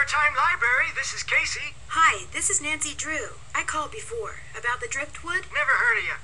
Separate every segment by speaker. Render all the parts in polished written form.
Speaker 1: Maritime Library. This is Casey.
Speaker 2: Hi, this is Nancy Drew. I called before. About the driftwood?
Speaker 1: Never heard of you.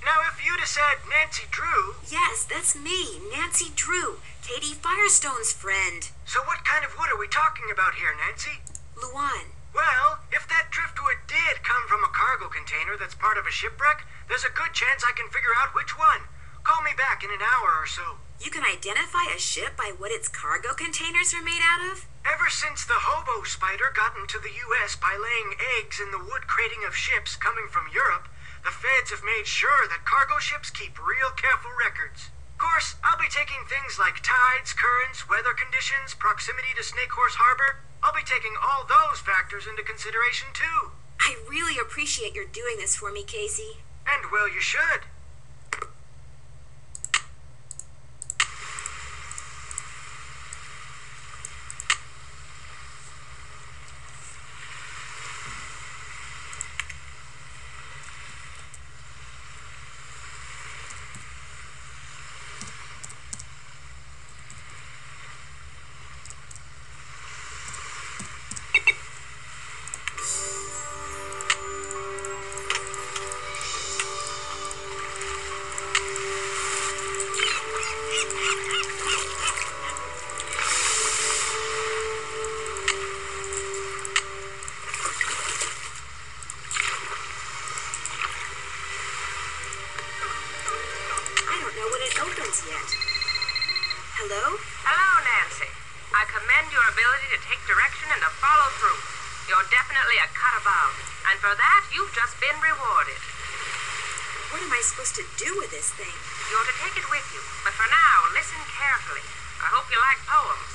Speaker 1: Now, if you'd have said Nancy Drew...
Speaker 2: Yes, that's me, Nancy Drew, Katie Firestone's friend.
Speaker 1: So what kind of wood are we talking about here, Nancy?
Speaker 2: Luan.
Speaker 1: Well, if that driftwood did come from a cargo container that's part of a shipwreck, there's a good chance I can figure out which one. Call me back in an hour or so.
Speaker 2: You can identify a ship by what its cargo containers are made out of?
Speaker 1: Ever since the hobo spider got into the U.S. by laying eggs in the wood crating of ships coming from Europe, the feds have made sure that cargo ships keep real careful records. Of course, I'll be taking things like tides, currents, weather conditions, proximity to Snake Horse Harbor. I'll be taking all those factors into consideration, too.
Speaker 2: I really appreciate your doing this for me, Casey.
Speaker 1: And well, you should.
Speaker 2: Yet. Hello?
Speaker 3: Hello, Nancy. I commend your ability to take direction and to follow through. You're definitely a cut above, and for that, you've just been rewarded.
Speaker 2: What am I supposed to do with this thing?
Speaker 3: You're to take it with you, but for now, listen carefully. I hope you like poems.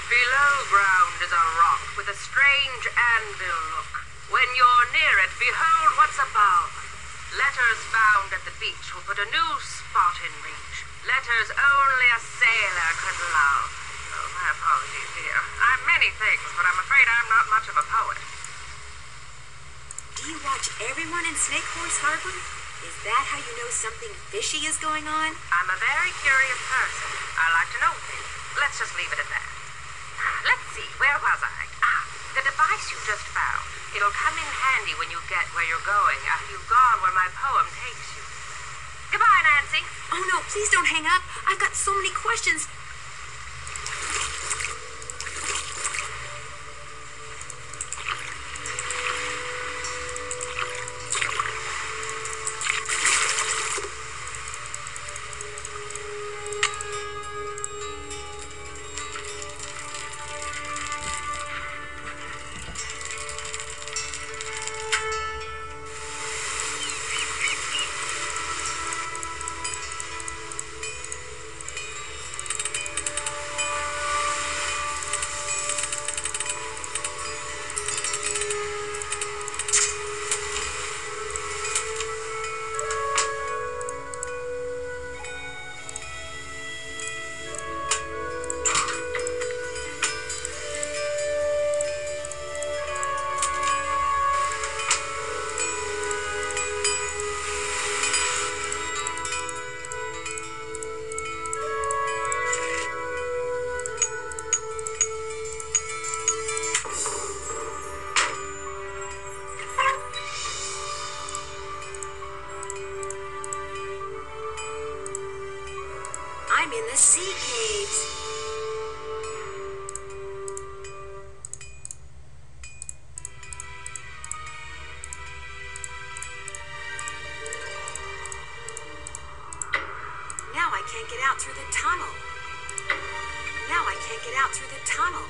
Speaker 3: Below ground is a rock with a strange anvil look. When you're near it, behold what's above. Letters found at the beach will put a new spot in reach. Letters only a sailor could love. Oh, my apologies, dear. I'm many things, but I'm afraid I'm not much of a poet.
Speaker 2: Do you watch everyone in Snake Horse Harbor? Is that how you know something fishy is going on?
Speaker 3: I'm a very curious person. I like to know things. Let's just leave it at that. Let's see, where was I? The device you just found. It'll come in handy when you get where you're going, after you've gone where my poem takes you. Goodbye, Nancy.
Speaker 2: Oh, no, please don't hang up. I've got so many questions. I'm in the sea caves. Now I can't get out through the tunnel. Now I can't get out through the tunnel.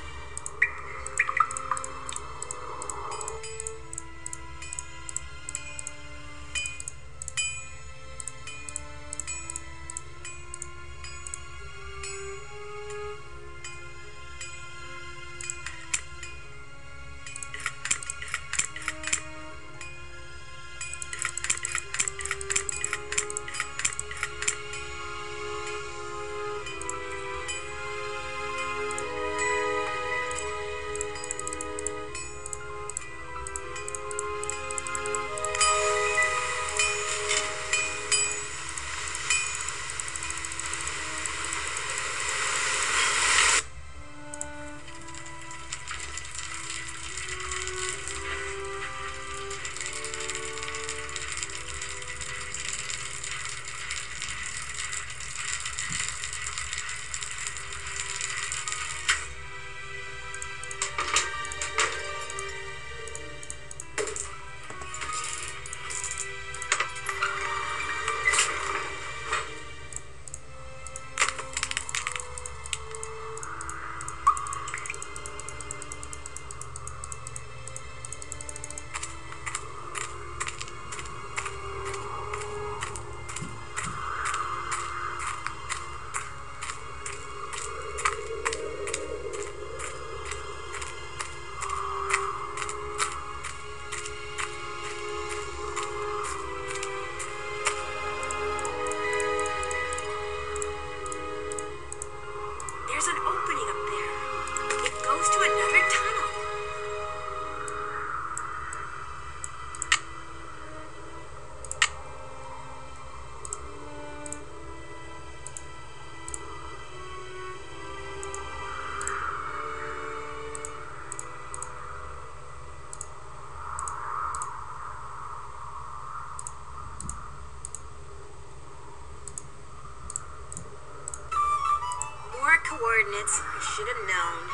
Speaker 2: minutes. I should have known.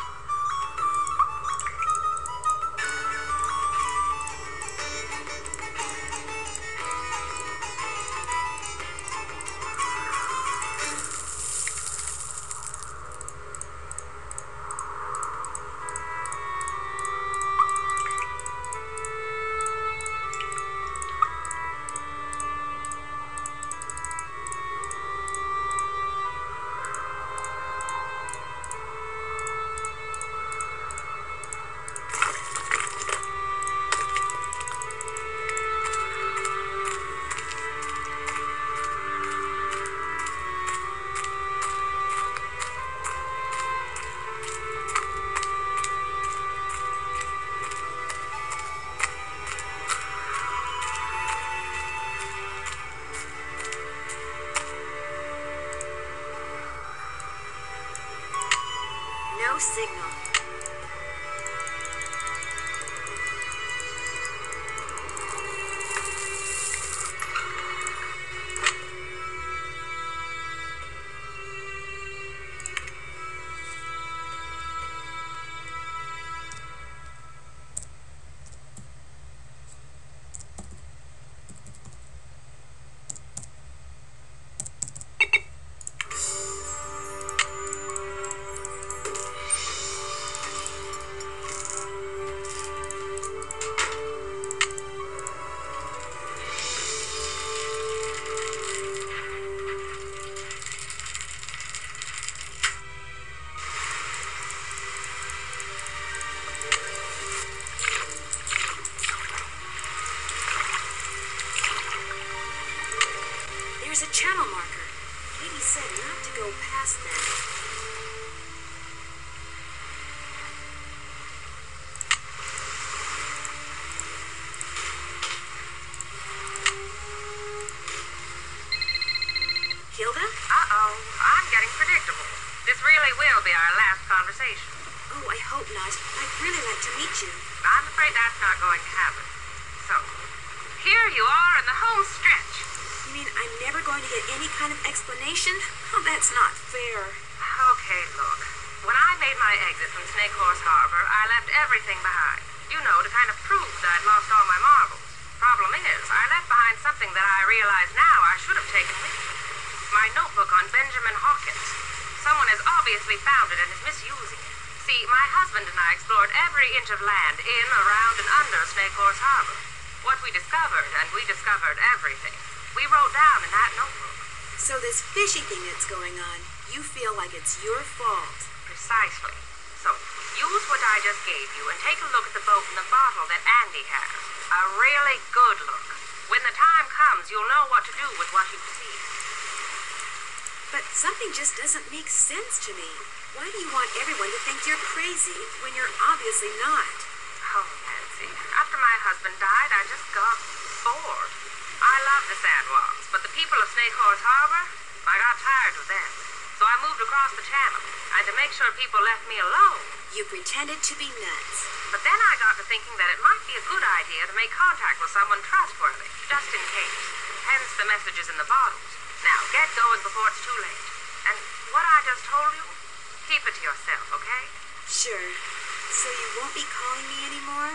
Speaker 2: No signal. There's a channel marker. Katie said not to go past them. Hilda?
Speaker 3: Uh-oh, I'm getting predictable. This really will be our last conversation.
Speaker 2: Oh, I hope not. I'd really like to meet you.
Speaker 3: I'm afraid that's not going to happen. So, here you are in the home stretch.
Speaker 2: You mean I'm never going to get any kind of explanation? Oh, that's not fair.
Speaker 3: Okay, look. When I made my exit from Snake Horse Harbor, I left everything behind. You know, to kind of prove that I'd lost all my marbles. Problem is, I left behind something that I realize now I should have taken with me. My notebook on Benjamin Hawkins. Someone has obviously found it and is misusing it. See, my husband and I explored every inch of land in, around, and under Snake Horse Harbor. What we discovered, and we discovered everything, we wrote down in that notebook.
Speaker 2: So this fishy thing that's going on, you feel like it's your fault.
Speaker 3: Precisely. So, use what I just gave you and take a look at the boat and the bottle that Andy has. A really good look. When the time comes, you'll know what to do with what you've seen.
Speaker 2: But something just doesn't make sense to me. Why do you want everyone to think you're crazy when you're obviously not?
Speaker 3: Oh, Nancy, after my husband died, I just got bored. I love the Sandwalks, but the people of Snake Horse Harbor, I got tired of them. So I moved across the channel, and to make sure people left me alone.
Speaker 2: You pretended to be nuts.
Speaker 3: But then I got to thinking that it might be a good idea to make contact with someone trustworthy, just in case. Hence the messages in the bottles. Now, get going before it's too late. And what I just told you, keep it to yourself, okay?
Speaker 2: Sure. So you won't be calling me anymore?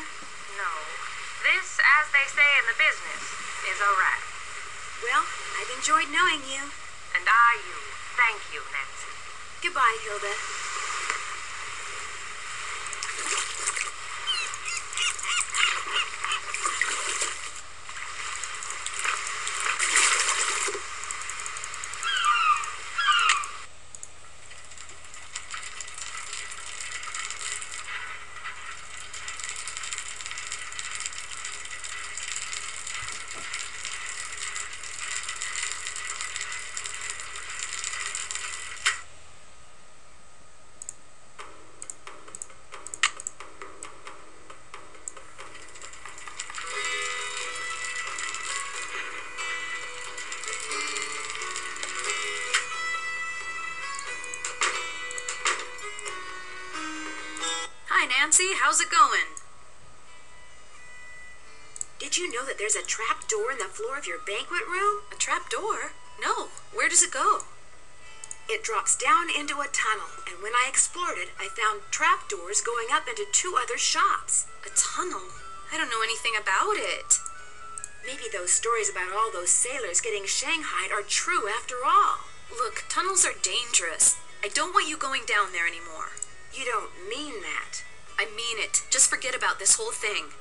Speaker 3: No. This, as they say in the business, is a wrap.
Speaker 2: Well, I've enjoyed knowing you.
Speaker 3: And I you. Thank you, Nancy.
Speaker 2: Goodbye, Hilda.
Speaker 4: Hi, Nancy. How's it going?
Speaker 2: Did you know that there's a trap door in the floor of your banquet room?
Speaker 4: A trap door? No. Where does it go?
Speaker 2: It drops down into a tunnel, and when I explored it, I found trapdoors going up into 2 other shops.
Speaker 4: A tunnel? I don't know anything about it.
Speaker 2: Maybe those stories about all those sailors getting shanghaied are true after all.
Speaker 4: Look, tunnels are dangerous. I don't want you going down there anymore.
Speaker 2: You don't mean that.
Speaker 4: I mean it. Just forget about this whole thing.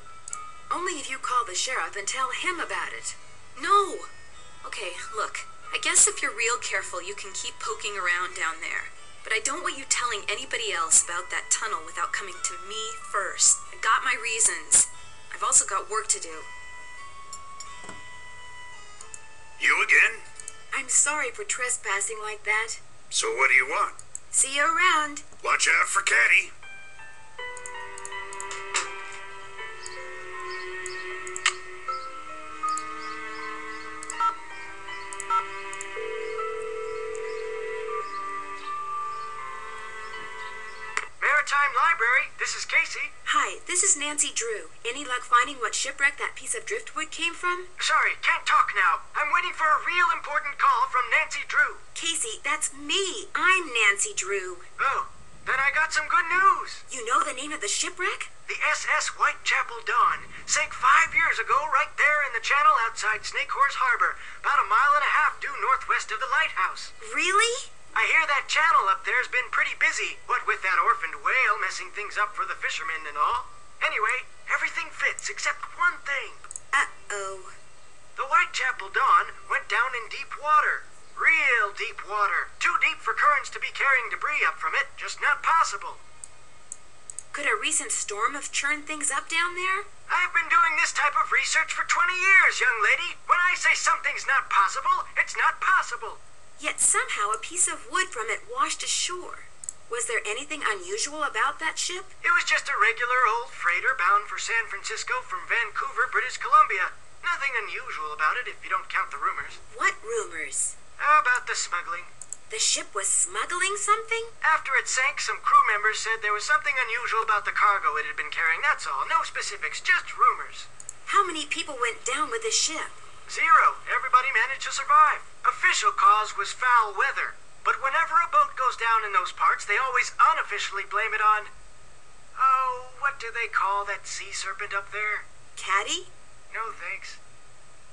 Speaker 2: Only if you call the sheriff and tell him about it.
Speaker 4: No! Okay, look. I guess if you're real careful, you can keep poking around down there. But I don't want you telling anybody else about that tunnel without coming to me first. I got my reasons. I've also got work to do.
Speaker 5: You again?
Speaker 2: I'm sorry for trespassing like that.
Speaker 5: So what do you want?
Speaker 2: See you around.
Speaker 5: Watch out for Caddy.
Speaker 1: Maritime Library, this is Casey.
Speaker 2: Hi, this is Nancy Drew. Any luck finding what shipwreck that piece of driftwood came from?
Speaker 1: Sorry, can't talk now. I'm waiting for a real important call from Nancy Drew.
Speaker 2: Casey, that's me. I'm Nancy Drew.
Speaker 1: Oh, then I got some good news.
Speaker 2: You know the name of the shipwreck?
Speaker 1: The SS Whitechapel Dawn sank 5 years ago right there in the channel outside Snake Horse Harbor, about 1.5 miles due northwest of the lighthouse.
Speaker 2: Really?
Speaker 1: I hear that channel up there's been pretty busy, what with that orphaned whale messing things up for the fishermen and all. Anyway, everything fits except one thing.
Speaker 2: Uh-oh.
Speaker 1: The Whitechapel Dawn went down in deep water. Real deep water. Too deep for currents to be carrying debris up from it. Just not possible.
Speaker 2: Could a recent storm have churned things up down there?
Speaker 1: I've been doing this type of research for 20 years, young lady. When I say something's not possible, it's not possible.
Speaker 2: Yet somehow a piece of wood from it washed ashore. Was there anything unusual about that ship?
Speaker 1: It was just a regular old freighter bound for San Francisco from Vancouver, British Columbia. Nothing unusual about it if you don't count the rumors.
Speaker 2: What rumors?
Speaker 1: How about the smuggling?
Speaker 2: The ship was smuggling something?
Speaker 1: After it sank, some crew members said there was something unusual about the cargo it had been carrying, that's all. No specifics, just rumors.
Speaker 2: How many people went down with the ship?
Speaker 1: 0. Everybody managed to survive. Official cause was foul weather. But whenever a boat goes down in those parts, they always unofficially blame it on... Oh, what do they call that sea serpent up there?
Speaker 2: Caddy?
Speaker 1: No, thanks.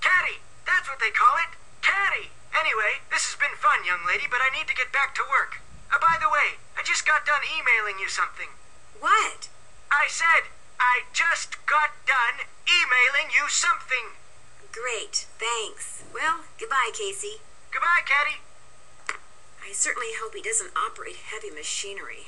Speaker 1: Caddy! That's what they call it! Caddy! Anyway, this has been fun, young lady, but I need to get back to work. By the way, I just got done emailing you something.
Speaker 2: What?
Speaker 1: I said, I just got done emailing you something.
Speaker 2: Great, thanks. Well, goodbye, Casey.
Speaker 1: Goodbye, Caddy.
Speaker 2: I certainly hope he doesn't operate heavy machinery.